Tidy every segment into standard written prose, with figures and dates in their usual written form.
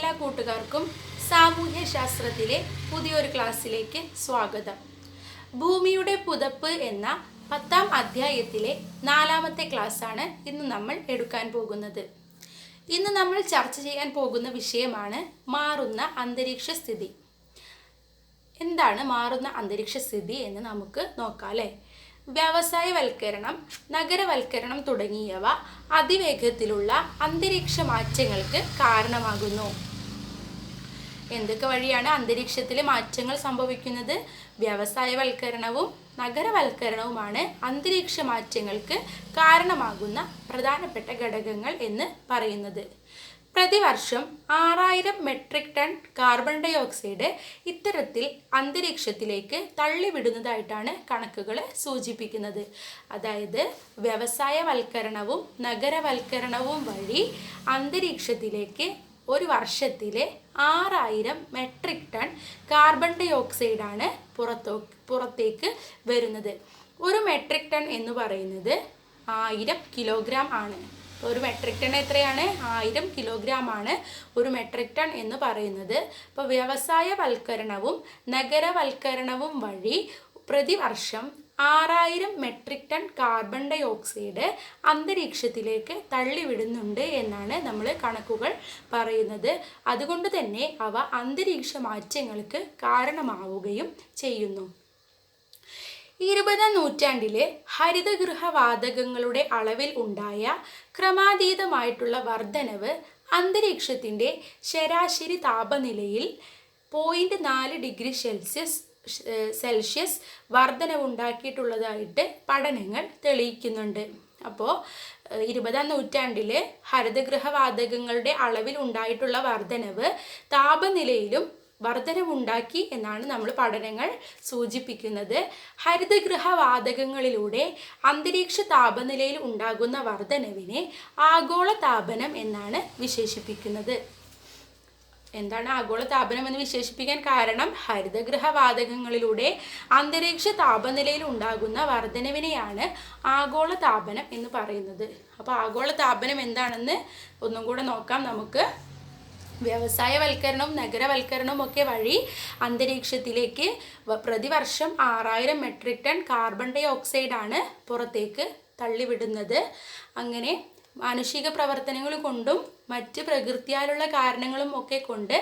എല്ലാ കൂട്ടുകാർക്കും സാമൂഹ്യശാസ്ത്രത്തിലെ പുതിയൊരു ക്ലാസ്സിലേക്ക് സ്വാഗതം. ഭൂമിയുടെ പുതപ്പ് എന്ന 10ാം അധ്യായത്തിലെ 4ാമത്തെ ക്ലാസ്സാണ് ഇന്ന് നമ്മൾ എടുക്കാൻ പോകുന്നത്. ഇന്ന് നമ്മൾ ചർച്ച ചെയ്യാൻ പോകുന്ന വിഷയമാണ് മാറുന്ന അന്തരീക്ഷ സ്ഥിതി. എന്താണ് മാറുന്ന അന്തരീക്ഷ സ്ഥിതി എന്ന് നമുക്ക് നോക്കാം അല്ലേ. വ്യവസായവൽക്കരണം, നഗരവൽക്കരണം തുടങ്ങിയവ അതിവേഗത്തിലുള്ള അന്തരീക്ഷ മാറ്റങ്ങൾക്ക് കാരണമാകുന്നു. എന്തൊക്കെ വഴിയാണ് അന്തരീക്ഷത്തിലെ മാറ്റങ്ങൾ സംഭവിക്കുന്നത്? വ്യവസായവൽക്കരണവും നഗരവൽക്കരണവുമാണ് അന്തരീക്ഷ മാറ്റങ്ങൾക്ക് കാരണമാകുന്ന പ്രധാനപ്പെട്ട ഘടകങ്ങൾ എന്ന് പറയുന്നത്. പ്രതിവർഷം 6000 metric ton carbon dioxide ഇത്തരത്തിൽ അന്തരീക്ഷത്തിലേക്ക് തള്ളിവിടുന്നതായിട്ടാണ് കണക്കുകൾ സൂചിപ്പിക്കുന്നത്. അതായത് വ്യവസായവൽക്കരണവും നഗരവൽക്കരണവും വഴി അന്തരീക്ഷത്തിലേക്ക് ഒരു വർഷത്തിലെ 6000 മെട്രിക് ടൺ കാർബൺ ഡൈ ഓക്സൈഡാണ് പുറത്തേക്ക് വരുന്നത്. ഒരു മെട്രിക് ടൺ എന്ന് പറയുന്നത് 1000 കിലോഗ്രാം ആണ്. ഒരു മെട്രിക് ടൺ എത്രയാണ്? 1000 കിലോഗ്രാം ആണ് ഒരു മെട്രിക് ടൺ എന്ന് പറയുന്നത്. അപ്പോൾ വ്യവസായവൽക്കരണവും നഗരവൽക്കരണവും വഴി പ്രതിവർഷം 6000 metric ton carbon dioxide അന്തരീക്ഷത്തിലേക്ക് തള്ളിവിടുന്നുണ്ട് എന്നാണ് നമ്മൾ കണക്കുകൾ പറയുന്നത്. അതുകൊണ്ട് തന്നെ അവ അന്തരീക്ഷ മാറ്റങ്ങൾക്ക് കാരണമാവുകയും ചെയ്യുന്നു. 20ാം നൂറ്റാണ്ടിലെ ഹരിതഗൃഹവാതകങ്ങളുടെ അളവിൽ ഉണ്ടായ ക്രമാതീതമായിട്ടുള്ള വർധനവ് അന്തരീക്ഷത്തിൻ്റെ ശരാശരി താപനിലയിൽ 0.4 ഡിഗ്രി സെൽഷ്യസ് വർധനവുണ്ടാക്കിയിട്ടുള്ളതായിട്ട് പഠനങ്ങൾ തെളിയിക്കുന്നുണ്ട്. അപ്പോൾ 20ാം നൂറ്റാണ്ടിലെ ഹരിതഗൃഹവാതകങ്ങളുടെ അളവിൽ ഉണ്ടായിട്ടുള്ള വർധനവ് താപനിലയിലും വർധനവുണ്ടാക്കി എന്നാണ് നമ്മൾ പഠനങ്ങൾ സൂചിപ്പിക്കുന്നത്. ഹരിതഗൃഹവാതകങ്ങളിലൂടെ അന്തരീക്ഷ താപനിലയിൽ ഉണ്ടാകുന്ന വർധനവിനെ ആഗോളതാപനം എന്നാണ് വിശേഷിപ്പിക്കുന്നത്. എന്താണ് ആഗോളതാപനം എന്ന് വിശേഷിപ്പിക്കാൻ കാരണം? ഹരിതഗൃഹവാതകങ്ങളിലൂടെ അന്തരീക്ഷ താപനിലയിൽ ഉണ്ടാകുന്ന വർധനവിനെയാണ് ആഗോളതാപനം എന്ന് പറയുന്നത്. അപ്പോൾ ആഗോളതാപനം എന്താണെന്ന് ഒന്നും കൂടെ നോക്കാം നമുക്ക്. വ്യവസായവൽക്കരണവും നഗരവൽക്കരണവും ഒക്കെ വഴി അന്തരീക്ഷത്തിലേക്ക് പ്രതിവർഷം 6000 മെട്രിക് ടൺ കാർബൺ ഡൈ ഓക്സൈഡാണ് പുറത്തേക്ക് തള്ളിവിടുന്നത്. അങ്ങനെ മാനുഷിക പ്രവർത്തനങ്ങൾ കൊണ്ടും മറ്റ് പ്രകൃതിയാലുള്ള കാരണങ്ങളും ഒക്കെ കൊണ്ട്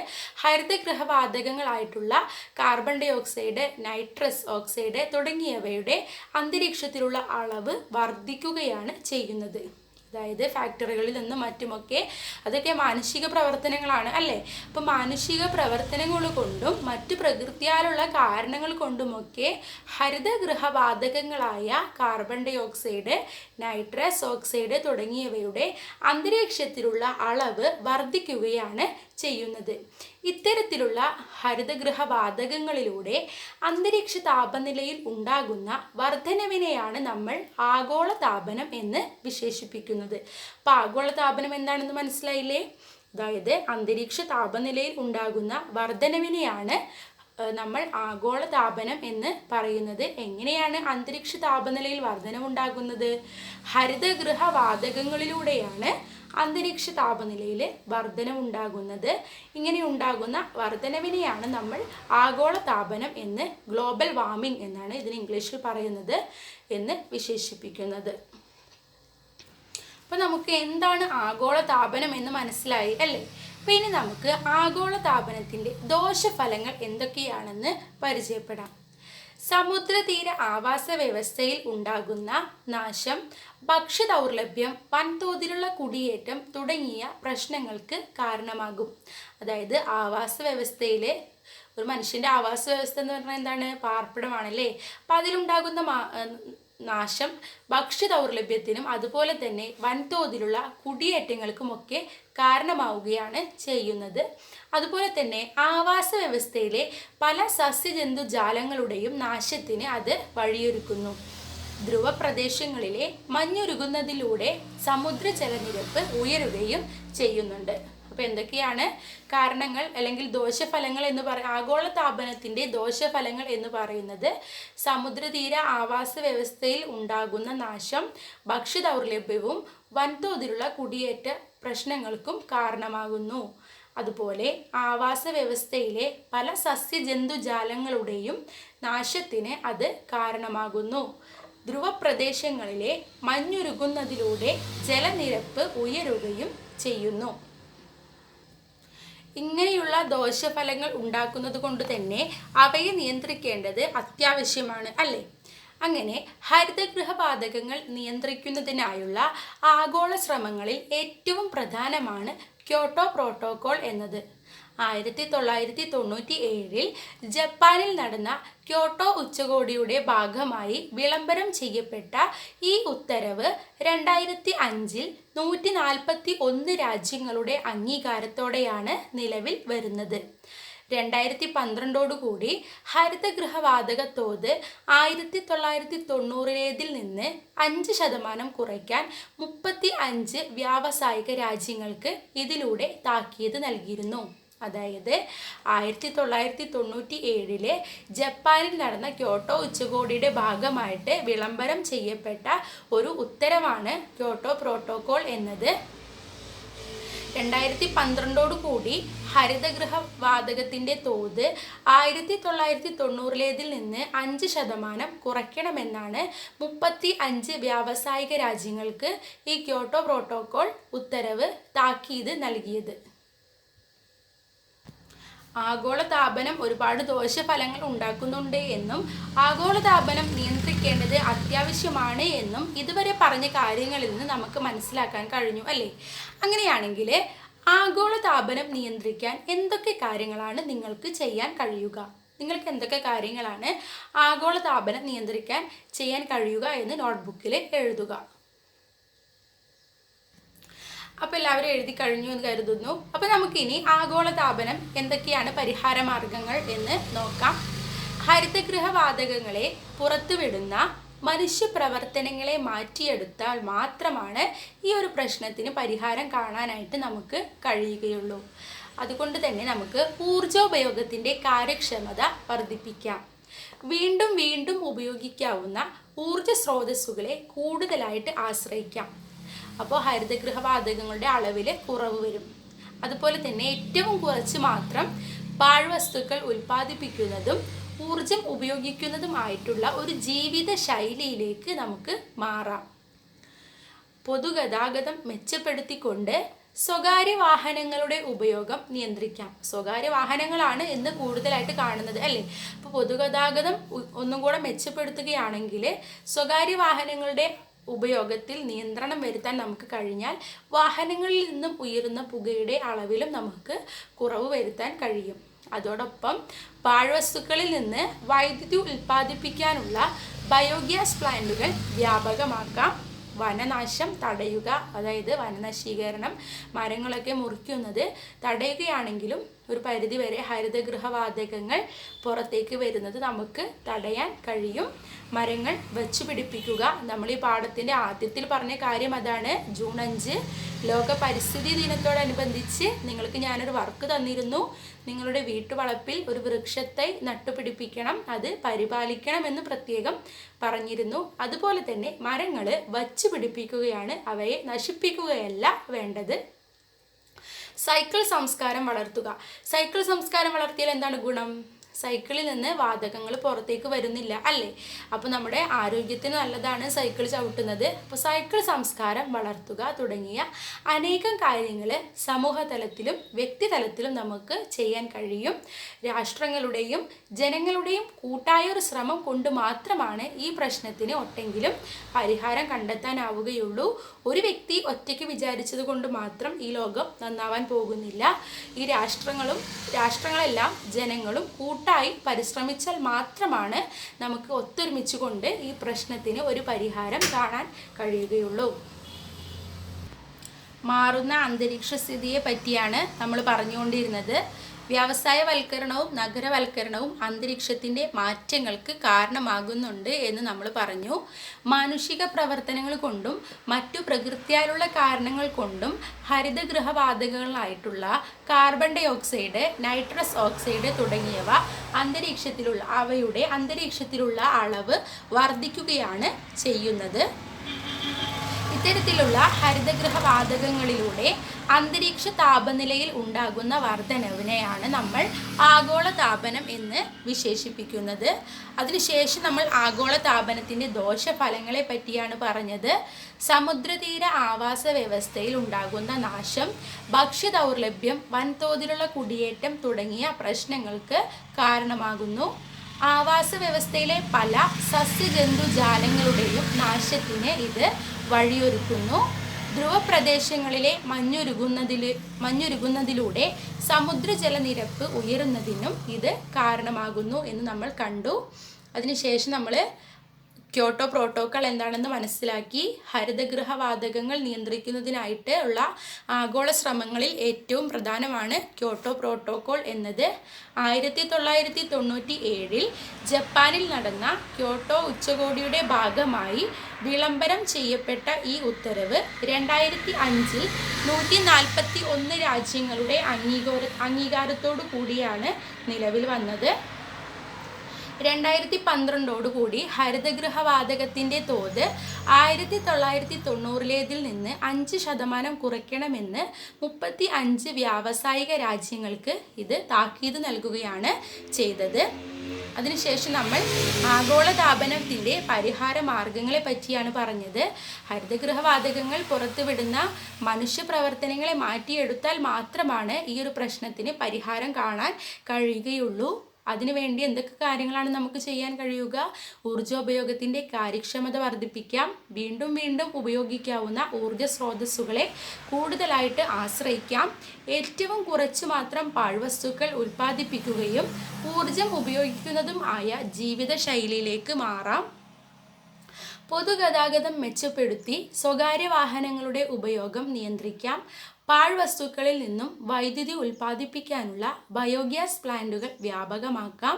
ഹരിതഗൃഹവാതകങ്ങളായിട്ടുള്ള carbon dioxide, nitrous oxide തുടങ്ങിയവയുടെ അന്തരീക്ഷത്തിലുള്ള അളവ് വർദ്ധിക്കുകയാണ് ചെയ്യുന്നത്. അതായത് ഫാക്ടറികളിൽ നിന്നും മറ്റുമൊക്കെ അതൊക്കെ മാനുഷിക പ്രവർത്തനങ്ങളാണ് അല്ലേ. അപ്പം മാനുഷിക പ്രവർത്തനങ്ങൾ കൊണ്ടും മറ്റ് പ്രകൃതിയാലുള്ള കാരണങ്ങൾ കൊണ്ടുമൊക്കെ ഹരിതഗൃഹവാതകങ്ങളായ carbon dioxide, nitrous oxide തുടങ്ങിയവയുടെ അന്തരീക്ഷത്തിലുള്ള അളവ് വർദ്ധിക്കുകയാണ് ചെയ്യുന്നത്. ഇത്തരത്തിലുള്ള ഹരിതഗൃഹവാതകങ്ങളിലൂടെ അന്തരീക്ഷ താപനിലയിൽ ഉണ്ടാകുന്ന വർധനവിനെയാണ് നമ്മൾ ആഗോളതാപനം എന്ന് വിശേഷിപ്പിക്കുന്നത്. അപ്പോൾ ആഗോളതാപനം എന്താണെന്ന് മനസ്സിലായില്ലേ? അതായത് അന്തരീക്ഷ താപനിലയിൽ ഉണ്ടാകുന്ന വർധനവിനെയാണ് നമ്മൾ ആഗോളതാപനം എന്ന് പറയുന്നത്. എങ്ങനെയാണ് അന്തരീക്ഷ താപനിലയിൽ വർധനവുണ്ടാകുന്നത്? ഹരിതഗൃഹവാതകങ്ങളിലൂടെയാണ് അന്തരീക്ഷ താപനിലയിൽ വർധനവുണ്ടാകുന്നത്. ഇങ്ങനെ ഉണ്ടാകുന്ന വർധനവിനെയാണ് നമ്മൾ ആഗോളതാപനം എന്ന്, ഗ്ലോബൽ വാർമിംഗ് എന്നാണ് ഇതിന് ഇംഗ്ലീഷിൽ പറയുന്നത്, എന്ന് വിശേഷിപ്പിക്കുന്നത്. അപ്പോൾ നമുക്ക് എന്താണ് ആഗോളതാപനം എന്ന് മനസ്സിലായി അല്ലേ. അപ്പോൾ ഇനി നമുക്ക് ആഗോളതാപനത്തിൻ്റെ ദോഷഫലങ്ങൾ എന്തൊക്കെയാണെന്ന് പരിചയപ്പെടാം. സമുദ്രതീര ആവാസ വ്യവസ്ഥയിൽ ഉണ്ടാകുന്ന നാശം, ഭക്ഷ്യദൗർലഭ്യം, വൻതോതിലുള്ള കുടിയേറ്റം തുടങ്ങിയ പ്രശ്നങ്ങൾക്ക് കാരണമാകും. അതായത് ആവാസ വ്യവസ്ഥയിൽ ഒരു മനുഷ്യൻ്റെ ആവാസ വ്യവസ്ഥ എന്ന് പറഞ്ഞാൽ എന്താണ്? പാർപ്പിടമാണല്ലേ. അപ്പം അതിലുണ്ടാകുന്ന നാശം ഭക്ഷ്യദൗർലഭ്യത്തിനും അതുപോലെ തന്നെ വൻതോതിലുള്ള കുടിയേറ്റങ്ങൾക്കുമൊക്കെ കാരണമാവുകയാണ് ചെയ്യുന്നത്. അതുപോലെ തന്നെ ആവാസ വ്യവസ്ഥയിലെ പല സസ്യജന്തുജാലങ്ങളുടെയും നാശത്തിന് അത് വഴിയൊരുക്കുന്നു. ധ്രുവ പ്രദേശങ്ങളിലെ മഞ്ഞുരുകുന്നതിലൂടെ സമുദ്രജലനിരപ്പ് ഉയരുകയും ചെയ്യുന്നുണ്ട്. അപ്പോൾ എന്തൊക്കെയാണ് കാരണങ്ങൾ അല്ലെങ്കിൽ ദോഷഫലങ്ങൾ എന്ന് ആഗോളതാപനത്തിൻ്റെ ദോഷഫലങ്ങൾ എന്ന് പറയുന്നത്? സമുദ്രതീര ആവാസ വ്യവസ്ഥയിൽ ഉണ്ടാകുന്ന നാശം, ഭക്ഷ്യദൗർലഭ്യവും വൻതോതിലുള്ള കുടിയേറ്റ പ്രശ്നങ്ങൾക്കും കാരണമാകുന്നു. അതുപോലെ ആവാസ വ്യവസ്ഥയിലെ പല സസ്യജന്തുജാലങ്ങളുടെയും നാശത്തിന് അത് കാരണമാകുന്നു. ധ്രുവപ്രദേശങ്ങളിലെ മഞ്ഞുരുകുന്നതിലൂടെ ജലനിരപ്പ് ഉയരുകയും ചെയ്യുന്നു. ഇങ്ങനെയുള്ള ദോഷഫലങ്ങൾ ഉണ്ടാക്കുന്നത് കൊണ്ട് തന്നെ അവയെ നിയന്ത്രിക്കേണ്ടത് അത്യാവശ്യമാണ്, അല്ലേ? അങ്ങനെ ഹരിതഗൃഹവാതകങ്ങൾ നിയന്ത്രിക്കുന്നതിനായുള്ള ആഗോള ശ്രമങ്ങളിൽ ഏറ്റവും പ്രധാനമാണ് ക്യോട്ടോ പ്രോട്ടോകോൾ എന്നത്. 1997 ജപ്പാനിൽ നടന്ന ക്യോട്ടോ ഉച്ചകോടിയുടെ ഭാഗമായി വിളംബരം ചെയ്യപ്പെട്ട ഈ ഉത്തരവ് 2005 141 രാജ്യങ്ങളുടെ അംഗീകാരത്തോടെയാണ് നിലവിൽ വരുന്നത്. 2012 ഹരിതഗൃഹവാതക തോത് 1990 നിന്ന് 5% കുറയ്ക്കാൻ 35 വ്യാവസായിക രാജ്യങ്ങൾക്ക് ഇതിലൂടെ താക്കീത് നൽകിയിരുന്നു. അതായത് 1997 ജപ്പാനിൽ നടന്ന ക്യോട്ടോ ഉച്ചകോടിയുടെ ഭാഗമായിട്ട് വിളംബരം ചെയ്യപ്പെട്ട ഒരു ഉത്തരവാണ് ക്യോട്ടോ പ്രോട്ടോകോൾ എന്നത്. 2012 ഹരിതഗൃഹവാതകത്തിൻ്റെ തോത് 1990 നിന്ന് 5% കുറയ്ക്കണമെന്നാണ് 35 വ്യാവസായിക രാജ്യങ്ങൾക്ക് ഈ ക്യോട്ടോ പ്രോട്ടോകോൾ ഉത്തരവ് താക്കീത് നൽകിയത്. ആഗോളതാപനം ഒരുപാട് ദോഷഫലങ്ങൾ ഉണ്ടാക്കുന്നുണ്ട് എന്നും ആഗോളതാപനം നിയന്ത്രിക്കേണ്ടത് അത്യാവശ്യമാണ് എന്നും ഇതുവരെ പറഞ്ഞ കാര്യങ്ങളിൽ നിന്ന് നമുക്ക് മനസ്സിലാക്കാൻ കഴിഞ്ഞു, അല്ലേ? അങ്ങനെയാണെങ്കിൽ ആഗോളതാപനം നിയന്ത്രിക്കാൻ എന്തൊക്കെ കാര്യങ്ങളാണ് നിങ്ങൾക്ക് ചെയ്യാൻ കഴിയുക? നിങ്ങൾക്ക് എന്തൊക്കെ കാര്യങ്ങളാണ് ആഗോളതാപനം നിയന്ത്രിക്കാൻ ചെയ്യാൻ കഴിയുക എന്ന് നോട്ട്ബുക്കിൽ എഴുതുക. അപ്പോൾ എല്ലാവരും എഴുതി കഴിഞ്ഞു എന്ന് കരുതുന്നു. അപ്പോൾ നമുക്കിനി ആഗോളതാപനം എന്തൊക്കെയാണ് പരിഹാര മാർഗങ്ങൾ എന്ന് നോക്കാം. ഹരിതഗൃഹവാതകങ്ങളെ പുറത്തുവിടുന്ന മനുഷ്യ പ്രവർത്തനങ്ങളെ മാറ്റിയെടുത്താൽ മാത്രമാണ് ഈ ഒരു പ്രശ്നത്തിന് പരിഹാരം കാണാനായിട്ട് നമുക്ക് കഴിയുകയുള്ളൂ. അതുകൊണ്ട് തന്നെ നമുക്ക് ഊർജോപയോഗത്തിൻ്റെ കാര്യക്ഷമത വർദ്ധിപ്പിക്കാം. വീണ്ടും വീണ്ടും ഉപയോഗിക്കാവുന്ന ഊർജ സ്രോതസ്സുകളെ കൂടുതലായിട്ട് ആശ്രയിക്കാം. അപ്പോൾ ഹരിതഗൃഹവാതകങ്ങളുടെ അളവിൽ കുറവ് വരും. അതുപോലെ തന്നെ ഏറ്റവും കുറച്ച് മാത്രം പാഴ്വസ്തുക്കൾ ഉൽപ്പാദിപ്പിക്കുന്നതും ഊർജം ഉപയോഗിക്കുന്നതുമായിട്ടുള്ള ഒരു ജീവിത ശൈലിയിലേക്ക് നമുക്ക് മാറാം. പൊതുഗതാഗതം മെച്ചപ്പെടുത്തിക്കൊണ്ട് സ്വകാര്യ വാഹനങ്ങളുടെ ഉപയോഗം നിയന്ത്രിക്കാം. സ്വകാര്യ വാഹനങ്ങളാണ് ഇന്ന് കൂടുതലായിട്ട് കാണുന്നത്, അല്ലേ? അപ്പോൾ പൊതുഗതാഗതം ഒന്നും കൂടെ മെച്ചപ്പെടുത്തുകയാണെങ്കിൽ സ്വകാര്യ വാഹനങ്ങളുടെ ഉപയോഗത്തിൽ നിയന്ത്രണം വരുത്താൻ നമുക്ക് കഴിഞ്ഞാൽ വാഹനങ്ങളിൽ നിന്നും ഉയരുന്ന പുകയുടെ അളവിലും നമുക്ക് കുറവ് വരുത്താൻ കഴിയും. അതോടൊപ്പം പാഴ്വസ്തുക്കളിൽ നിന്ന് വൈദ്യുതി ഉൽപ്പാദിപ്പിക്കാനുള്ള ബയോഗ്യാസ് പ്ലാന്റുകൾ വ്യാപകമാക്കാം. വനനാശം തടയുക, അതായത് വനനശീകരണം, മരങ്ങളൊക്കെ മുറിക്കുന്നത് തടയുകയാണെങ്കിലും ഒരു പരിധിവരെ ഹരിതഗൃഹവാതകങ്ങൾ പുറത്തേക്ക് വരുന്നത് നമുക്ക് തടയാൻ കഴിയും. മരങ്ങൾ വച്ചു പിടിപ്പിക്കുക. നമ്മൾ ഈ പാഠത്തിൻ്റെ ആദ്യത്തിൽ പറഞ്ഞ കാര്യം അതാണ്. ജൂൺ 5 ലോക പരിസ്ഥിതി ദിനത്തോടനുബന്ധിച്ച് നിങ്ങൾക്ക് ഞാനൊരു വർക്ക് തന്നിരുന്നു. നിങ്ങളുടെ വീട്ടുവളപ്പിൽ ഒരു വൃക്ഷത്തൈ നട്ടുപിടിപ്പിക്കണം, അത് പരിപാലിക്കണം എന്ന് പ്രത്യേകം പറഞ്ഞിരുന്നു. അതുപോലെ തന്നെ മരങ്ങൾ വച്ചു പിടിപ്പിക്കുകയാണ്, അവയെ നശിപ്പിക്കുകയല്ല വേണ്ടത്. സൈക്കിൾ സംസ്കാരം വളർത്തുക. സൈക്കിൾ സംസ്കാരം വളർത്തിയാൽ എന്താണ് ഗുണം? സൈക്കിളിൽ നിന്ന് വാതകങ്ങൾ പുറത്തേക്ക് വരുന്നില്ല, അല്ലേ? അപ്പോൾ നമ്മുടെ ആരോഗ്യത്തിന് നല്ലതാണ് സൈക്കിൾ ചവിട്ടുന്നത്. അപ്പോൾ സൈക്കിൾ സംസ്കാരം വളർത്തുക തുടങ്ങിയ അനേകം കാര്യങ്ങൾ സമൂഹ തലത്തിലും വ്യക്തിതലത്തിലും നമുക്ക് ചെയ്യാൻ കഴിയും. രാഷ്ട്രങ്ങളുടെയും ജനങ്ങളുടെയും കൂട്ടായ ഒരു ശ്രമം കൊണ്ട് മാത്രമാണ് ഈ പ്രശ്നത്തിന് ഒട്ടെങ്കിലും പരിഹാരം കണ്ടെത്താനാവുകയുള്ളൂ. ഒരു വ്യക്തി ഒറ്റയ്ക്ക് വിചാരിച്ചത് കൊണ്ട് മാത്രം ഈ ലോകം നന്നാവാൻ പോകുന്നില്ല. ഈ രാഷ്ട്രങ്ങളെല്ലാം ജനങ്ങളും കൂട്ടായി പരിശ്രമിച്ചാൽ മാത്രമാണ് നമുക്ക് ഒത്തൊരുമിച്ചുകൊണ്ട് ഈ പ്രശ്നത്തിന് ഒരു പരിഹാരം കാണാൻ കഴിയുകയുള്ളൂ. മാറുന്ന അന്തരീക്ഷ സ്ഥിതിയെ പറ്റിയാണ് നമ്മൾ പറഞ്ഞുകൊണ്ടിരുന്നത്. വ്യവസായവൽക്കരണവും നഗരവൽക്കരണവും അന്തരീക്ഷത്തിൻ്റെ മാറ്റങ്ങൾക്ക് കാരണമാകുന്നുണ്ട് എന്ന് നമ്മൾ പറഞ്ഞു. മാനുഷിക പ്രവർത്തനങ്ങൾ കൊണ്ടും മറ്റു പ്രകൃത്യാലുള്ള കാരണങ്ങൾ കൊണ്ടും ഹരിതഗൃഹവാതകങ്ങളായിട്ടുള്ള carbon dioxide, nitrous oxide തുടങ്ങിയവ അന്തരീക്ഷത്തിലുള്ള അളവ് വർദ്ധിക്കുകയാണ് ചെയ്യുന്നത്. ഇത്തരത്തിലുള്ള ഹരിതഗൃഹ വാതകങ്ങളിലൂടെ അന്തരീക്ഷ താപനിലയിൽ ഉണ്ടാകുന്ന വർധനവിനെയാണ് നമ്മൾ ആഗോളതാപനം എന്ന് വിശേഷിപ്പിക്കുന്നത്. അതിനുശേഷം നമ്മൾ ആഗോളതാപനത്തിൻ്റെ ദോഷഫലങ്ങളെ പറ്റിയാണ് പറഞ്ഞത്. സമുദ്രതീര ആവാസ വ്യവസ്ഥയിൽ ഉണ്ടാകുന്ന നാശം, ഭക്ഷ്യദൗർലഭ്യം, വൻതോതിലുള്ള കുടിയേറ്റം തുടങ്ങിയ പ്രശ്നങ്ങൾക്ക് കാരണമാകുന്നു. ആവാസ വ്യവസ്ഥയിലെ പല സസ്യജന്തുജാലങ്ങളുടെയും നാശത്തിന് ഇത് വഴിയൊരുക്കുന്നു. ധ്രുവപ്രദേശങ്ങളിലെ മഞ്ഞുരുകുന്നതിലൂടെ സമുദ്രജലനിരപ്പ് ഉയരുന്നതിനും ഇത് കാരണമാകുന്നു എന്ന് നമ്മൾ കണ്ടു. അതിനുശേഷം നമ്മൾ ക്യോട്ടോ പ്രോട്ടോക്കോൾ എന്താണെന്ന് മനസ്സിലാക്കി. ഹരിതഗൃഹ വാതകങ്ങൾ നിയന്ത്രിക്കുന്നതിനായിട്ട് ഉള്ള ആഗോള ശ്രമങ്ങളിൽ ഏറ്റവും പ്രധാനമാണ് ക്യോട്ടോ പ്രോട്ടോക്കോൾ എന്നത്. 1997 ജപ്പാനിൽ നടന്ന ക്യോട്ടോ ഉച്ചകോടിയുടെ ഭാഗമായി വിളംബരം ചെയ്യപ്പെട്ട ഈ ഉത്തരവ് 2005 141 രാജ്യങ്ങളുടെ അംഗീകാരത്തോടു കൂടിയാണ് നിലവിൽ വന്നത്. 2012 ഹരിതഗൃഹവാതകത്തിൻ്റെ തോത് 1990 നിന്ന് 5% കുറയ്ക്കണമെന്ന് 35 വ്യാവസായിക രാജ്യങ്ങൾക്ക് ഇത് താക്കീത് നൽകുകയാണ് ചെയ്തത്. അതിനുശേഷം നമ്മൾ ആഗോളതാപനത്തിൻ്റെ പരിഹാര മാർഗങ്ങളെ പറ്റിയാണ് പറഞ്ഞത്. ഹരിതഗൃഹവാതകങ്ങൾ പുറത്തുവിടുന്ന മനുഷ്യപ്രവർത്തനങ്ങളെ മാറ്റിയെടുത്താൽ മാത്രമാണ് ഈ ഒരു പ്രശ്നത്തിന് പരിഹാരം കാണാൻ കഴിയുകയുള്ളൂ. അതിനുവേണ്ടി എന്തൊക്കെ കാര്യങ്ങളാണ് നമുക്ക് ചെയ്യാൻ കഴിയുക? ഊർജോപയോഗത്തിൻ്റെ കാര്യക്ഷമത വർദ്ധിപ്പിക്കാം, വീണ്ടും വീണ്ടും ഉപയോഗിക്കാവുന്ന ഊർജ സ്രോതസ്സുകളെ കൂടുതലായിട്ട് ആശ്രയിക്കാം, ഏറ്റവും കുറച്ച് മാത്രം പാഴ്വസ്തുക്കൾ ഉൽപ്പാദിപ്പിക്കുകയും ഊർജം ഉപയോഗിക്കുന്നതും ആയ ജീവിതശൈലിയിലേക്ക് മാറാം. പൊതുഗതാഗതം മെച്ചപ്പെടുത്തി സ്വകാര്യ വാഹനങ്ങളുടെ ഉപയോഗം നിയന്ത്രിക്കാം. പാഴ്വസ്തുക്കളിൽ നിന്നും വൈദ്യുതി ഉൽപ്പാദിപ്പിക്കാനുള്ള ബയോഗ്യാസ് പ്ലാന്റുകൾ വ്യാപകമാക്കാം.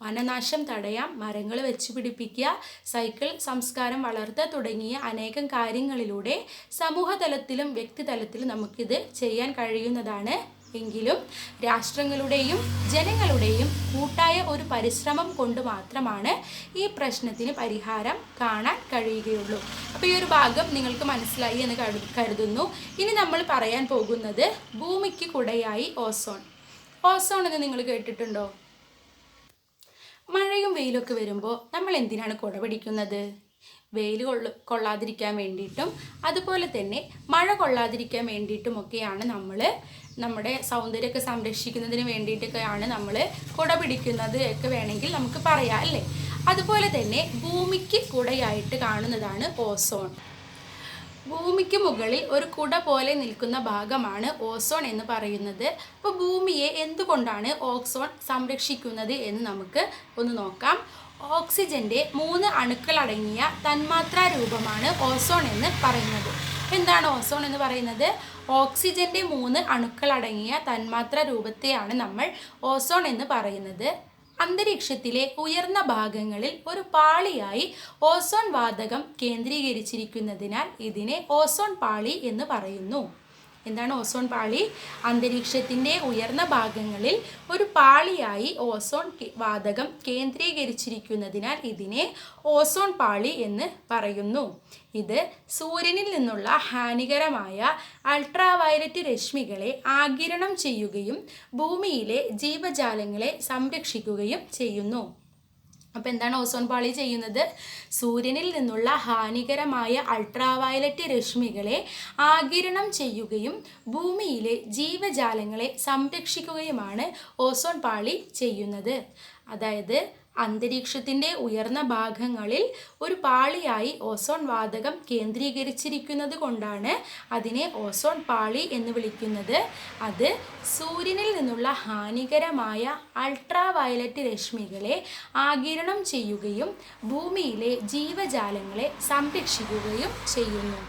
വനനാശം തടയാം, മരങ്ങൾ വെച്ച് പിടിപ്പിക്കുക, സൈക്കിൾ സംസ്കാരം വളർത്തുക തുടങ്ങിയ അനേകം കാര്യങ്ങളിലൂടെ സമൂഹതലത്തിലും വ്യക്തിതലത്തിലും നമുക്കിത് ചെയ്യാൻ കഴിയുന്നതാണ്. എങ്കിലും രാഷ്ട്രങ്ങളുടെയും ജനങ്ങളുടെയും കൂട്ടായ ഒരു പരിശ്രമം കൊണ്ട് മാത്രമാണ് ഈ പ്രശ്നത്തിന് പരിഹാരം കാണാൻ കഴിയുകയുള്ളൂ. അപ്പോൾ ഈ ഒരു ഭാഗം നിങ്ങൾക്ക് മനസ്സിലായി എന്ന് കരുതുന്നു. ഇനി നമ്മൾ പറയാൻ പോകുന്നത് ഭൂമിക്ക് കുടയായി ഓസോൺ. ഓസോൺ എന്ന് നിങ്ങൾ കേട്ടിട്ടുണ്ടോ? മഴയും വെയിലൊക്കെ വരുമ്പോൾ നമ്മൾ എന്തിനാണ് കുട പിടിക്കുന്നത്? വെയിൽ കൊള്ളാതിരിക്കാൻ വേണ്ടിയിട്ടും അതുപോലെ തന്നെ മഴ കൊള്ളാതിരിക്കാൻ വേണ്ടിയിട്ടുമൊക്കെയാണ് നമ്മൾ നമ്മുടെ സൗന്ദര്യമൊക്കെ സംരക്ഷിക്കുന്നതിന് വേണ്ടിയിട്ടൊക്കെയാണ് നമ്മൾ കുട പിടിക്കുന്നത് ഒക്കെ വേണമെങ്കിൽ നമുക്ക് പറയാം അല്ലേ. അതുപോലെ തന്നെ ഭൂമിക്ക് കുടയായിട്ട് കാണുന്നതാണ് ഓസോൺ. ഭൂമിക്ക് മുകളിൽ ഒരു കുട പോലെ നിൽക്കുന്ന ഭാഗമാണ് ഓസോൺ എന്ന് പറയുന്നത്. അപ്പോൾ ഭൂമിയെ എന്തുകൊണ്ടാണ് ഓസോൺ സംരക്ഷിക്കുന്നത് എന്ന് നമുക്ക് ഒന്ന് നോക്കാം. ഓക്സിജൻ്റെ 3 അണുക്കളടങ്ങിയ തന്മാത്രാ രൂപമാണ് ഓസോൺ എന്ന് പറയുന്നത്. എന്താണ് ഓസോൺ എന്ന് പറയുന്നത്? ഓക്സിജൻ്റെ 3 അണുക്കളടങ്ങിയ തന്മാത്രാ രൂപത്തെയാണ് നമ്മൾ ഓസോൺ എന്ന് പറയുന്നത്. അന്തരീക്ഷത്തിലെ ഉയർന്ന ഭാഗങ്ങളിൽ ഒരു പാളിയായി ഓസോൺ വാതകം കേന്ദ്രീകരിച്ചിരിക്കുന്നതിനാൽ ഇതിനെ ഓസോൺ പാളി എന്ന് പറയുന്നു. എന്താണ് ഓസോൺ പാളി? അന്തരീക്ഷത്തിൻ്റെ ഉയർന്ന ഭാഗങ്ങളിൽ ഒരു പാളിയായി ഓസോൺ വാതകം കേന്ദ്രീകരിച്ചിരിക്കുന്നതിനാൽ ഇതിനെ ഓസോൺ പാളി എന്ന് പറയുന്നു. ഇത് സൂര്യനിൽ നിന്നുള്ള ഹാനികരമായ അൾട്രാവയലറ്റ് രശ്മികളെ ആഗിരണം ചെയ്യുകയും ഭൂമിയിലെ ജീവജാലങ്ങളെ സംരക്ഷിക്കുകയും ചെയ്യുന്നു. അപ്പോൾ എന്താണ് ഓസോൺ പാളി ചെയ്യുന്നത്? സൂര്യനിൽ നിന്നുള്ള ഹാനികരമായ അൾട്രാവയലറ്റ് രശ്മികളെ ആഗിരണം ചെയ്യുകയും ഭൂമിയിലെ ജീവജാലങ്ങളെ സംരക്ഷിക്കുകയുമാണ് ഓസോൺ പാളി ചെയ്യുന്നത്. അതായത് അന്തരീക്ഷത്തിൻ്റെ ഉയർന്ന ഭാഗങ്ങളിൽ ഒരു പാളിയായി ഓസോൺ വാതകം കേന്ദ്രീകരിച്ചിരിക്കുന്നത് കൊണ്ടാണ് അതിനെ ഓസോൺ പാളി എന്ന് വിളിക്കുന്നത്. അത് സൂര്യനിൽ നിന്നുള്ള ഹാനികരമായ അൾട്രാവയലറ്റ് രശ്മികളെ ആഗിരണം ചെയ്യുകയും ഭൂമിയിലെ ജീവജാലങ്ങളെ സംരക്ഷിക്കുകയും ചെയ്യുന്നു.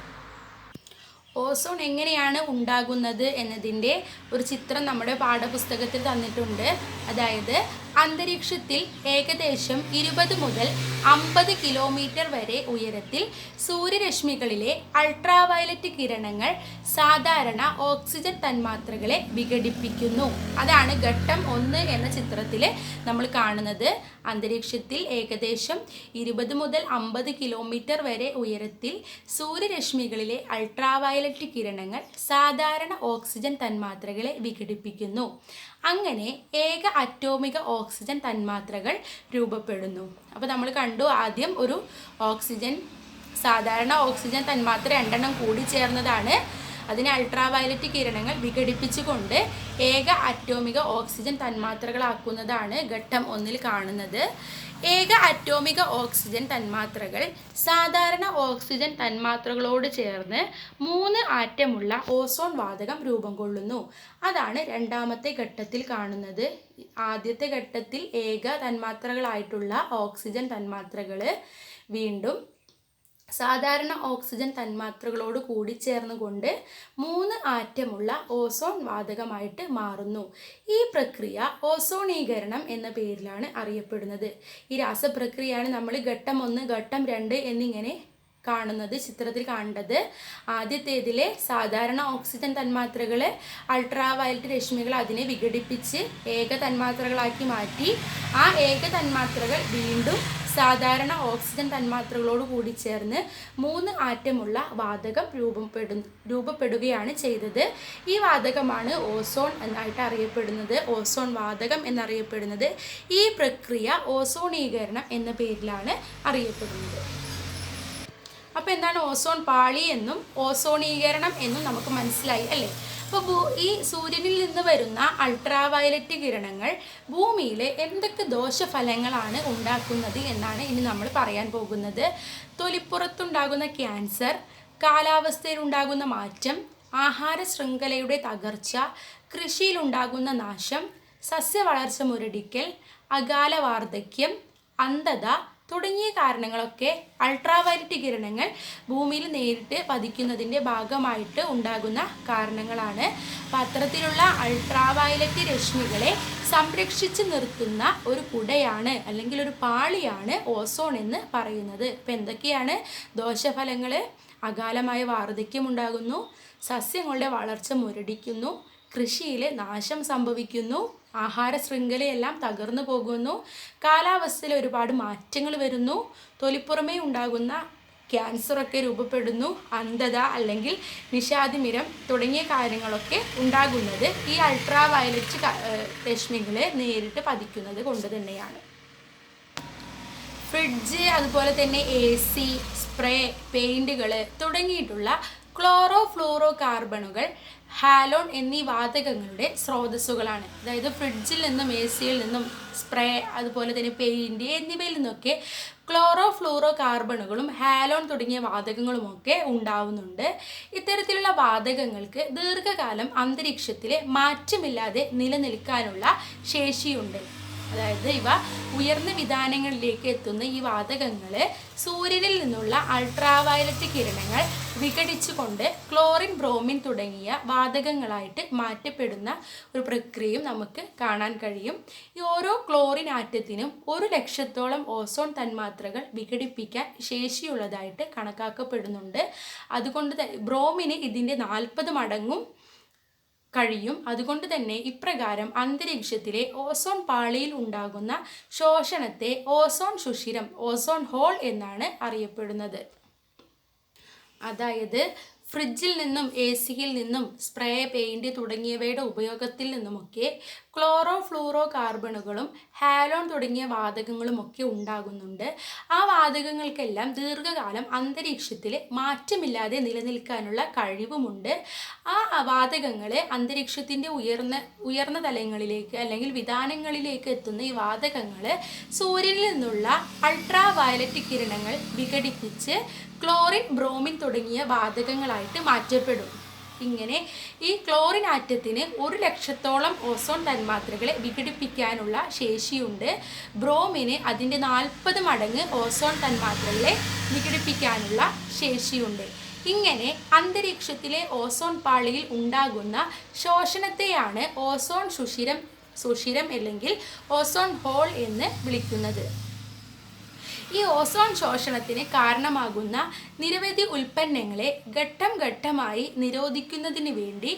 ഓസോൺ എങ്ങനെയാണ് ഉണ്ടാകുന്നത് എന്നതിൻ്റെ ഒരു ചിത്രം നമ്മുടെ പാഠപുസ്തകത്തിൽ തന്നിട്ടുണ്ട്. അതായത് അന്തരീക്ഷത്തിൽ ഏകദേശം 20 മുതൽ 50 കിലോമീറ്റർ വരെ ഉയരത്തിൽ സൂര്യരശ്മികളിലെ അൾട്രാവയലറ്റ് കിരണങ്ങൾ സാധാരണ ഓക്സിജൻ തന്മാത്രകളെ വിഘടിപ്പിക്കുന്നു. അതാണ് ഘട്ടം 1 എന്ന ചിത്രത്തിൽ നമ്മൾ കാണുന്നത്. അന്തരീക്ഷത്തിൽ ഏകദേശം 20 മുതൽ 50 കിലോമീറ്റർ വരെ ഉയരത്തിൽ സൂര്യരശ്മികളിലെ അൾട്രാവയലറ്റ് കിരണങ്ങൾ സാധാരണ ഓക്സിജൻ തന്മാത്രകളെ വിഘടിപ്പിക്കുന്നു. അങ്ങനെ ഏക അറ്റോമിക ഓക്സിജൻ തന്മാത്രകൾ രൂപപ്പെടുന്നു. അപ്പോൾ നമ്മൾ കണ്ടു, ആദ്യം ഒരു സാധാരണ ഓക്സിജൻ തന്മാത്ര 2 കൂടി ചേർന്നതാണ്. അതിനെ അൾട്രാവയലറ്റ് കിരണങ്ങൾ വിഘടിപ്പിച്ചുകൊണ്ട് ഏക അറ്റോമിക ഓക്സിജൻ തന്മാത്രകളാക്കുന്നതാണ് ഘട്ടം 1 കാണുന്നത്. ഏക അറ്റോമിക ഓക്സിജൻ തന്മാത്രകൾ സാധാരണ ഓക്സിജൻ തന്മാത്രകളോട് ചേർന്ന് 3 ആറ്റമുള്ള ഓസോൺ വാതകം രൂപം കൊള്ളുന്നു. അതാണ് രണ്ടാമത്തെ ഘട്ടത്തിൽ കാണുന്നത്. ആദ്യത്തെ ഘട്ടത്തിൽ ഏക തന്മാത്രകളായിട്ടുള്ള ഓക്സിജൻ തന്മാത്രകൾ വീണ്ടും സാധാരണ ഓക്സിജൻ തന്മാത്രകളോട് കൂടി ചേർന്നുകൊണ്ട് 3 ആറ്റമുള്ള ഓസോൺ വാതകമായിട്ട് മാറുന്നു. ഈ പ്രക്രിയ ഓസോണീകരണം എന്ന പേരിലാണ് അറിയപ്പെടുന്നത്. ഈ രാസപ്രക്രിയയാണ് നമ്മൾ ഘട്ടം 1, ഘട്ടം 2 എന്നിങ്ങനെ കാണുന്നത്, ചിത്രത്തിൽ കാണേണ്ടത്. ആദ്യത്തേതിലെ സാധാരണ ഓക്സിജൻ തന്മാത്രകൾ അൾട്രാവയലറ്റ് രശ്മികൾ അതിനെ വിഘടിപ്പിച്ച് ഏക തന്മാത്രകളാക്കി മാറ്റി. ആ ഏക തന്മാത്രകൾ വീണ്ടും സാധാരണ ഓക്സിജൻ തന്മാത്രകളോട് കൂടി ചേർന്ന് 3 ആറ്റമുള്ള വാതകം രൂപപ്പെടുകയാണ് ചെയ്തത്. ഈ വാതകമാണ് ഓസോൺ എന്നായിട്ട് അറിയപ്പെടുന്നത്, ഓസോൺ വാതകം എന്നറിയപ്പെടുന്നത്. ഈ പ്രക്രിയ ഓസോണീകരണം എന്ന പേരിലാണ് അറിയപ്പെടുന്നത്. അപ്പോൾ എന്താണ് ഓസോൺ പാളി എന്നും ഓസോണീകരണം എന്നും നമുക്ക് മനസ്സിലായി അല്ലേ? അപ്പോൾ ഈ സൂര്യനിൽ നിന്ന് വരുന്ന അൾട്രാവയലറ്റ് കിരണങ്ങൾ ഭൂമിയിൽ എന്തൊക്കെ ദോഷഫലങ്ങളാണ് ഉണ്ടാക്കുന്നത് എന്നാണ് ഇനി നമ്മൾ പറയാൻ പോകുന്നത്. തൊലിപ്പുറത്തുണ്ടാകുന്ന ക്യാൻസർ, കാലാവസ്ഥയിലുണ്ടാകുന്ന മാറ്റം, ആഹാര ശൃംഖലയുടെ തകർച്ച, കൃഷിയിലുണ്ടാകുന്ന നാശം, സസ്യവളർച്ച മുരടിക്കൽ, അകാല വാർദ്ധക്യം, അന്ധത തുടങ്ങിയ കാരണങ്ങളൊക്കെ അൾട്രാവയലറ്റ് കിരണങ്ങൾ ഭൂമിയിൽ നേരിട്ട് പതിക്കുന്നതിൻ്റെ ഭാഗമായിട്ട് ഉണ്ടാകുന്ന കാരണങ്ങളാണ്. അപ്പോൾ അത്തരത്തിലുള്ള അൾട്രാവയലറ്റ് രശ്മികളെ സംരക്ഷിച്ച് നിർത്തുന്ന ഒരു കുടയാണ് അല്ലെങ്കിൽ ഒരു പാളിയാണ് ഓസോൺ എന്ന് പറയുന്നത്. അപ്പോൾ എന്തൊക്കെയാണ് ദോഷഫലങ്ങൾ? അകാലമായ വാർദ്ധക്യം ഉണ്ടാകുന്നു, സസ്യങ്ങളുടെ വളർച്ച മുരടിക്കുന്നു, കൃഷിയിൽ നാശം സംഭവിക്കുന്നു, ആഹാര ശൃംഖലയെല്ലാം തകർന്നു പോകുന്നു, കാലാവസ്ഥയിൽ ഒരുപാട് മാറ്റങ്ങൾ വരുന്നു, തൊലിപ്പുറമേ ഉണ്ടാകുന്ന ക്യാൻസറൊക്കെ രൂപപ്പെടുന്നു, അന്ധത അല്ലെങ്കിൽ നിശാതിമിരം തുടങ്ങിയ കാര്യങ്ങളൊക്കെ ഉണ്ടാകുന്നത് ഈ അൾട്രാവയലറ്റ് രശ്മികളെ നേരിട്ട് പതിക്കുന്നത് കൊണ്ട് തന്നെയാണ്. ഫ്രിഡ്ജ്, അതുപോലെ തന്നെ AC, സ്പ്രേ, പെയിൻറ്റുകൾ തുടങ്ങിയിട്ടുള്ള ക്ലോറോ ഫ്ലൂറോ കാർബണുകൾ, ഹാലോൺ എന്നീ വാതകങ്ങളുടെ സ്രോതസ്സുകളാണ്. അതായത് ഫ്രിഡ്ജിൽ നിന്നും AC-യിൽ നിന്നും സ്പ്രേ, അതുപോലെ തന്നെ പെയിൻറ്റ് എന്നിവയിൽ നിന്നൊക്കെ ക്ലോറോ ഫ്ലൂറോ കാർബണുകളും ഹാലോൺ തുടങ്ങിയ വാതകങ്ങളുമൊക്കെ ഉണ്ടാവുന്നുണ്ട്. ഇത്തരത്തിലുള്ള വാതകങ്ങൾക്ക് ദീർഘകാലം അന്തരീക്ഷത്തിൽ മാറ്റമില്ലാതെ നിലനിൽക്കാനുള്ള ശേഷിയുണ്ട്. അതായത് ഇവ ഉയർന്ന വിതാനങ്ങളിലേക്ക് എത്തുന്ന ഈ വാതകങ്ങൾ സൂര്യനിൽ നിന്നുള്ള അൾട്രാവയലറ്റ് കിരണങ്ങൾ വിഘടിച്ചുകൊണ്ട് ക്ലോറിൻ, ബ്രോമിൻ തുടങ്ങിയ വാതകങ്ങളായിട്ട് മാറ്റപ്പെടുന്ന ഒരു പ്രക്രിയയും നമുക്ക് കാണാൻ കഴിയും. ഈ ഓരോ ക്ലോറിൻ ആറ്റത്തിനും 100,000-ഓളം ഓസോൺ തന്മാത്രകൾ വിഘടിപ്പിക്കാൻ ശേഷിയുള്ളതായിട്ട് കണക്കാക്കപ്പെടുന്നുണ്ട്. അതുകൊണ്ട് ബ്രോമിന് ഇതിൻ്റെ 40 മടങ്ങും കഴിയും. അതുകൊണ്ട് തന്നെ ഇപ്രകാരം അന്തരീക്ഷത്തിലെ ഓസോൺ പാളിയിൽ ഉണ്ടാകുന്ന ശോഷണത്തെ ഓസോൺ സുഷിരം, ഓസോൺ ഹോൾ എന്നാണ് അറിയപ്പെടുന്നത്. അതായത് ഫ്രിഡ്ജിൽ നിന്നും AC-യിൽ നിന്നും സ്പ്രേ, പെയിൻറ്റ് തുടങ്ങിയവയുടെ ഉപയോഗത്തിൽ നിന്നുമൊക്കെ ക്ലോറോ ഫ്ലൂറോ കാർബണുകളും ഹാലോൺ തുടങ്ങിയ വാതകങ്ങളുമൊക്കെ ഉണ്ടാകുന്നുണ്ട്. ആ വാതകങ്ങൾക്കെല്ലാം ദീർഘകാലം അന്തരീക്ഷത്തിൽ മാറ്റമില്ലാതെ നിലനിൽക്കാനുള്ള കഴിവുമുണ്ട്. ആ വാതകങ്ങൾ അന്തരീക്ഷത്തിൻ്റെ ഉയർന്ന തലങ്ങളിലേക്ക് അല്ലെങ്കിൽ വിതാനങ്ങളിലേക്ക് എത്തുന്ന ഈ വാതകങ്ങൾ സൂര്യനിൽ നിന്നുള്ള അൾട്രാവയലറ്റ് കിരണങ്ങൾ വിഘടിപ്പിച്ച് ക്ലോറിൻ, ബ്രോമിൻ തുടങ്ങിയ വാതകങ്ങളായിട്ട് മാറ്റപ്പെടും. ഇങ്ങനെ ഈ ക്ലോറിൻ ആറ്റത്തിന് 100,000-ഓളം ഓസോൺ തന്മാത്രകളെ വിഘടിപ്പിക്കാനുള്ള ശേഷിയുണ്ട്. ബ്രോമിന് അതിൻ്റെ 40 മടങ്ങ് ഓസോൺ തന്മാത്രകളെ വിഘടിപ്പിക്കാനുള്ള ശേഷിയുണ്ട്. ഇങ്ങനെ അന്തരീക്ഷത്തിലെ ഓസോൺ പാളിയിൽ ഉണ്ടാകുന്ന ശോഷണത്തെയാണ് ഓസോൺ സുഷിരം സുഷിരം അല്ലെങ്കിൽ ഓസോൺ ഹോൾ എന്ന് വിളിക്കുന്നത്. ഈ ഓസോൺ ശോഷണത്തിന് കാരണമാകുന്ന നിരവധി ഉൽപ്പന്നങ്ങളെ ഘട്ടം ഘട്ടമായി നിരോധിക്കുന്നതിന് വേണ്ടി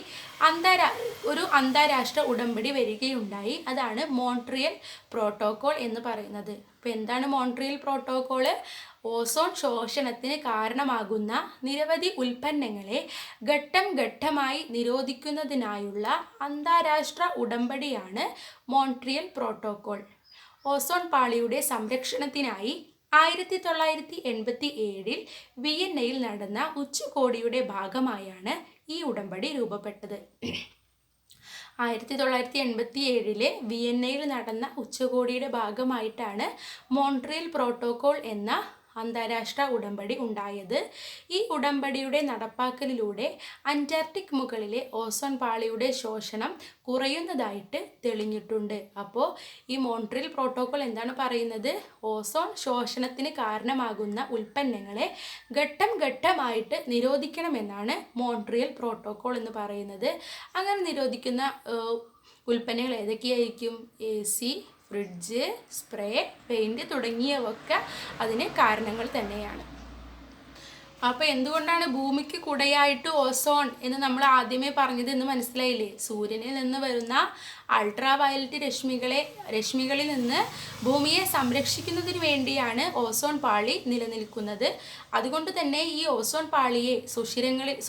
ഒരു അന്താരാഷ്ട്ര ഉടമ്പടി വരികയുണ്ടായി. അതാണ് മോൺട്രിയൽ പ്രോട്ടോകോൾ എന്ന് പറയുന്നത്. അപ്പോൾ എന്താണ് മോൺട്രിയൽ പ്രോട്ടോകോള്? ഓസോൺ ശോഷണത്തിന് കാരണമാകുന്ന നിരവധി ഉൽപ്പന്നങ്ങളെ ഘട്ടം ഘട്ടമായി നിരോധിക്കുന്നതിനായുള്ള അന്താരാഷ്ട്ര ഉടമ്പടിയാണ് മോൺട്രിയൽ പ്രോട്ടോകോൾ. ഓസോൺ പാളിയുടെ സംരക്ഷണത്തിനായി 1987 വിയന്നയിൽ നടന്ന ഉച്ചകോടിയുടെ ഭാഗമായാണ് ഈ ഉടമ്പടി രൂപപ്പെട്ടത്. 1987 വിയന്നയിൽ നടന്ന ഉച്ചകോടിയുടെ ഭാഗമായിട്ടാണ് മോൺട്രിയൽ പ്രോട്ടോകോൾ എന്ന അന്താരാഷ്ട്ര ഉടമ്പടി ഉണ്ടായത്. ഈ ഉടമ്പടിയുടെ നടപ്പാക്കലിലൂടെ അന്റാർട്ടിക് മുകളിലെ ഓസോൺ പാളിയുടെ ശോഷണം കുറയുന്നതായിട്ട് തെളിഞ്ഞിട്ടുണ്ട്. അപ്പോൾ ഈ മോൺട്രിയൽ പ്രോട്ടോകോൾ എന്താണ് പറയുന്നത്? ഓസോൺ ശോഷണത്തിന് കാരണമാകുന്ന ഉൽപ്പന്നങ്ങളെ ഘട്ടം ഘട്ടമായിട്ട് നിരോധിക്കണമെന്നാണ് മോൺട്രിയൽ പ്രോട്ടോകോൾ എന്ന് പറയുന്നത്. അങ്ങനെ നിരോധിക്കുന്ന ഉൽപ്പന്നങ്ങൾ ഏതൊക്കെയായിരിക്കും? AC, ഫ്രിഡ്ജ്, സ്പ്രേ, പെയിൻറ് തുടങ്ങിയവയൊക്കെ അതിന് കാരണങ്ങൾ തന്നെയാണ്. അപ്പോൾ എന്തുകൊണ്ടാണ് ഭൂമിക്ക് കുടയായിട്ട് ഓസോൺ എന്ന് നമ്മൾ ആദ്യമേ പറഞ്ഞത് എന്ന് മനസ്സിലായില്ലേ? സൂര്യനിൽ നിന്ന് വരുന്ന അൾട്രാ വയലറ്റ് രശ്മികളിൽ നിന്ന് ഭൂമിയെ സംരക്ഷിക്കുന്നതിന് വേണ്ടിയാണ് ഓസോൺ പാളി നിലനിൽക്കുന്നത്. അതുകൊണ്ട് തന്നെ ഈ ഓസോൺ പാളിയെ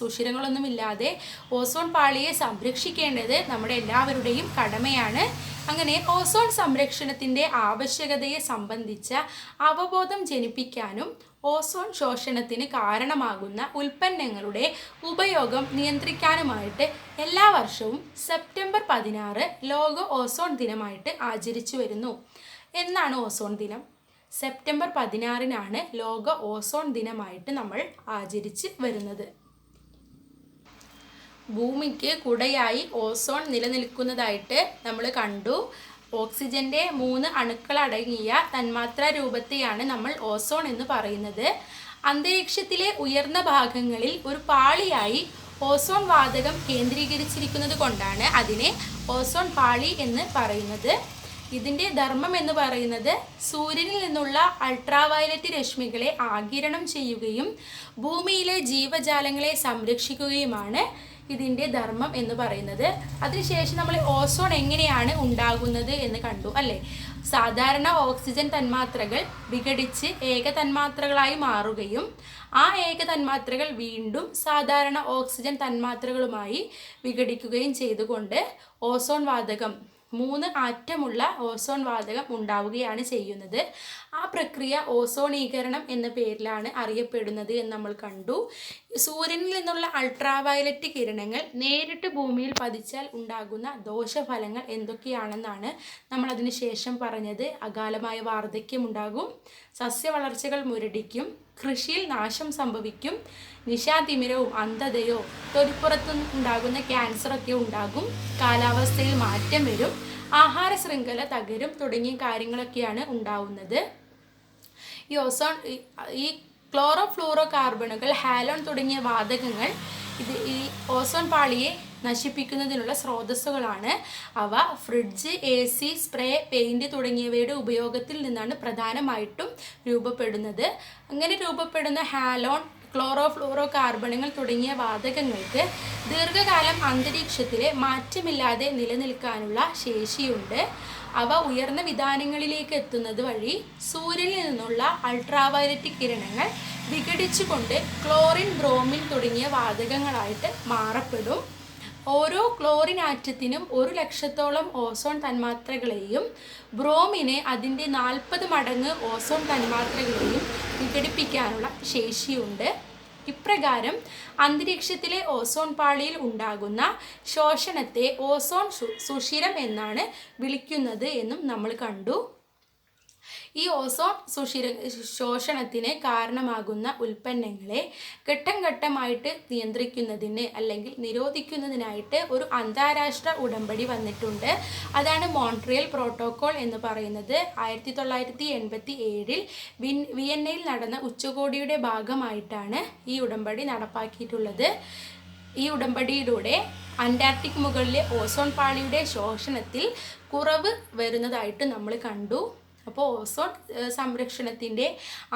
സുഷിരങ്ങളൊന്നുമില്ലാതെ ഓസോൺ പാളിയെ സംരക്ഷിക്കേണ്ടത് നമ്മുടെ എല്ലാവരുടെയും കടമയാണ്. അങ്ങനെ ഓസോൺ സംരക്ഷണത്തിൻ്റെ ആവശ്യകതയെ സംബന്ധിച്ച അവബോധം ജനിപ്പിക്കാനും ഓസോൺ ശോഷണത്തിന് കാരണമാകുന്ന ഉൽപ്പന്നങ്ങളുടെ ഉപയോഗം നിയന്ത്രിക്കാനുമായിട്ട് എല്ലാ വർഷവും സെപ്റ്റംബർ 16 ലോക ഓസോൺ ദിനമായിട്ട് ആചരിച്ചു വരുന്നു. എന്നാണ് ഓസോൺ ദിനം? സെപ്റ്റംബർ 16 ലോക ഓസോൺ ദിനമായിട്ട് നമ്മൾ ആചരിച്ച് വരുന്നത്. ഭൂമിക്ക് കുടയായി ഓസോൺ നിലനിൽക്കുന്നതായിട്ട് നമ്മൾ കണ്ടു. ഓക്സിജന്റെ 3 അണുക്കളടങ്ങിയ തന്മാത്രാ രൂപത്തെയാണ് നമ്മൾ ഓസോൺ എന്ന് പറയുന്നത്. അന്തരീക്ഷത്തിലെ ഉയർന്ന ഭാഗങ്ങളിൽ ഒരു പാളിയായി ഓസോൺ വാതകം കേന്ദ്രീകരിച്ചിരിക്കുന്നത് കൊണ്ടാണ് അതിനെ ഓസോൺ പാളി എന്ന് പറയുന്നത്. ഇതിൻ്റെ ധർമ്മം എന്ന് പറയുന്നത് സൂര്യനിൽ നിന്നുള്ള അൾട്രാവയലറ്റ് രശ്മികളെ ആഗിരണം ചെയ്യുകയും ഭൂമിയിലെ ജീവജാലങ്ങളെ സംരക്ഷിക്കുകയുമാണ് ഇതിൻ്റെ ധർമ്മം എന്ന് പറയുന്നത്. അതിനുശേഷം നമ്മൾ ഓസോൺ എങ്ങനെയാണ് ഉണ്ടാകുന്നത് എന്ന് കണ്ടു അല്ലേ? സാധാരണ ഓക്സിജൻ തന്മാത്രകൾ വിഘടിച്ച് ഏക തന്മാത്രകളായി മാറുകയും ആ ഏക തന്മാത്രകൾ വീണ്ടും സാധാരണ ഓക്സിജൻ തന്മാത്രകളുമായി വിഘടിക്കുകയും ചെയ്തുകൊണ്ട് ഓസോൺ വാതകം 3 ആറ്റമുള്ള ഓസോൺ വാതകം ഉണ്ടാവുകയാണ് ചെയ്യുന്നത്. ആ പ്രക്രിയ ഓസോണീകരണം എന്ന പേരിലാണ് അറിയപ്പെടുന്നത് എന്ന് നമ്മൾ കണ്ടു. സൂര്യനിൽ നിന്നുള്ള അൾട്രാവയലറ്റ് കിരണങ്ങൾ നേരിട്ട് ഭൂമിയിൽ പതിച്ചാൽ ഉണ്ടാകുന്ന ദോഷഫലങ്ങൾ എന്തൊക്കെയാണെന്നാണ് നമ്മൾ അതിന് ശേഷം പറഞ്ഞത്. അകാലമായ വാർദ്ധക്യം ഉണ്ടാകും, സസ്യവളർച്ചകൾ മുരടിക്കും, കൃഷിയിൽ നാശം സംഭവിക്കും, നിശാതിമിരവും അന്ധതയോ തൊലിപ്പുറത്തു ഉണ്ടാകുന്ന ക്യാൻസറൊക്കെ ഉണ്ടാകും, കാലാവസ്ഥയിൽ മാറ്റം വരും, ആഹാര ശൃംഖല തകരും തുടങ്ങിയ കാര്യങ്ങളൊക്കെയാണ് ഉണ്ടാവുന്നത്. ഈ ക്ലോറോ ഫ്ലൂറോ കാർബണുകൾ, ഹാലോൺ തുടങ്ങിയ വാതകങ്ങൾ ഈ ഓസോൺ പാളിയെ നശിപ്പിക്കുന്നതിനുള്ള സ്രോതസ്സുകളാണ്. അവ ഫ്രിഡ്ജ്, AC, സ്പ്രേ, പെയിൻറ് തുടങ്ങിയവയുടെ ഉപയോഗത്തിൽ നിന്നാണ് പ്രധാനമായിട്ടും രൂപപ്പെടുന്നത്. അങ്ങനെ രൂപപ്പെടുന്ന ഹാലോൺ, ക്ലോറോ ഫ്ലൂറോ കാർബണുകൾ തുടങ്ങിയ വാതകങ്ങൾക്ക് ദീർഘകാലം അന്തരീക്ഷത്തിലെ മാറ്റമില്ലാതെ നിലനിൽക്കാനുള്ള ശേഷിയുണ്ട്. അവ ഉയർന്ന വിതാനങ്ങളിലേക്ക് എത്തുന്നത് വഴി സൂര്യനിൽ നിന്നുള്ള അൾട്രാവയലറ്റ് കിരണങ്ങൾ വിഘടിച്ചുകൊണ്ട് ക്ലോറിൻ, ബ്രോമിൻ തുടങ്ങിയ വാതകങ്ങളായിട്ട് മാറപ്പെടും. ഓരോ ക്ലോറിൻ ആറ്റത്തിനും 100,000-ഓളം ഓസോൺ തന്മാത്രകളെയും ബ്രോമിന് അതിൻ്റെ 40 മടങ്ങ് ഓസോൺ തന്മാത്രകളെയും വിഘടിപ്പിക്കാനുള്ള ശേഷിയുണ്ട്. ഇപ്രകാരം അന്തരീക്ഷത്തിലെ ഓസോൺ പാളിയിൽ ഉണ്ടാകുന്ന ശോഷണത്തെ ഓസോൺ സുഷിരം എന്നാണ് വിളിക്കുന്നത് എന്നും നമ്മൾ കണ്ടു. ഈ ഓസോൺ ശോഷണത്തിന് കാരണമാകുന്ന ഉൽപ്പന്നങ്ങളെ ഘട്ടം ഘട്ടമായിട്ട് നിയന്ത്രിക്കുന്നതിന് അല്ലെങ്കിൽ നിരോധിക്കുന്നതിനായിട്ട് ഒരു അന്താരാഷ്ട്ര ഉടമ്പടി വന്നിട്ടുണ്ട്. അതാണ് മോൺട്രിയൽ പ്രോട്ടോകോൾ എന്ന് പറയുന്നത്. 1987 വിയന്നയിൽ നടന്ന ഉച്ചകോടിയുടെ ഭാഗമായിട്ടാണ് ഈ ഉടമ്പടി നടപ്പാക്കിയിട്ടുള്ളത്. ഈ ഉടമ്പടിയിലൂടെ അന്റാർട്ടിക് മുകളിലെ ഓസോൺ പാളിയുടെ ശോഷണത്തിൽ കുറവ് വരുന്നതായിട്ട് നമ്മൾ കണ്ടു. അപ്പോൾ ഓസോൺ സംരക്ഷണത്തിൻ്റെ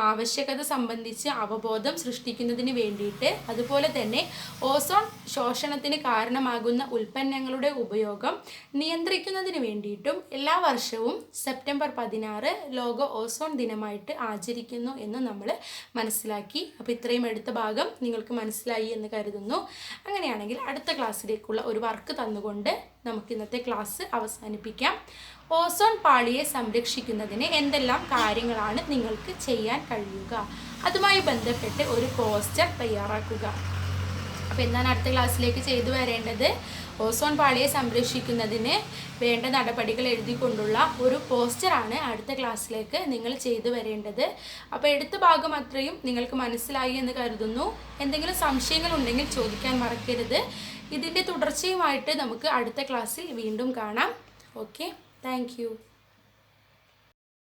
ആവശ്യകത സംബന്ധിച്ച് അവബോധം സൃഷ്ടിക്കുന്നതിന് വേണ്ടിയിട്ട്, അതുപോലെ തന്നെ ഓസോൺ ശോഷണത്തിന് കാരണമാകുന്ന ഉൽപ്പന്നങ്ങളുടെ ഉപയോഗം നിയന്ത്രിക്കുന്നതിന് വേണ്ടിയിട്ടും എല്ലാ വർഷവും സെപ്റ്റംബർ 16 ലോക ഓസോൺ ദിനമായിട്ട് ആചരിക്കുന്നു എന്ന് നമ്മൾ മനസ്സിലാക്കി. അപ്പോൾ ഇത്രയും എടുത്ത ഭാഗം നിങ്ങൾക്ക് മനസ്സിലായി എന്ന് കരുതുന്നു. അങ്ങനെയാണെങ്കിൽ അടുത്ത ക്ലാസ്സിലേക്കുള്ള ഒരു വർക്ക് തന്നുകൊണ്ട് നമുക്ക് ഇന്നത്തെ ക്ലാസ് അവസാനിപ്പിക്കാം. ഓസോൺ പാളിയെ സംരക്ഷിക്കുന്നതിന് എന്തെല്ലാം കാര്യങ്ങളാണ് നിങ്ങൾക്ക് ചെയ്യാൻ കഴിയുക, അതുമായി ബന്ധപ്പെട്ട് ഒരു പോസ്റ്റർ തയ്യാറാക്കുക. അപ്പോൾ എന്താണ് അടുത്ത ക്ലാസ്സിലേക്ക് ചെയ്തു വരേണ്ടത്? ഓസോൺ പാളിയെ സംരക്ഷിക്കുന്നതിന് വേണ്ട നടപടികൾ എഴുതിക്കൊണ്ടുള്ള ഒരു പോസ്റ്ററാണ് അടുത്ത ക്ലാസ്സിലേക്ക് നിങ്ങൾ ചെയ്തു വരേണ്ടത്. അപ്പോൾ എടുത്ത ഭാഗം അത്രയും നിങ്ങൾക്ക് മനസ്സിലായി എന്ന് കരുതുന്നു. എന്തെങ്കിലും സംശയങ്ങൾ ഉണ്ടെങ്കിൽ ചോദിക്കാൻ മറക്കരുത്. ഇതിൻ്റെ തുടർച്ചയുമായിട്ട് നമുക്ക് അടുത്ത ക്ലാസ്സിൽ വീണ്ടും കാണാം. Okay, thank you.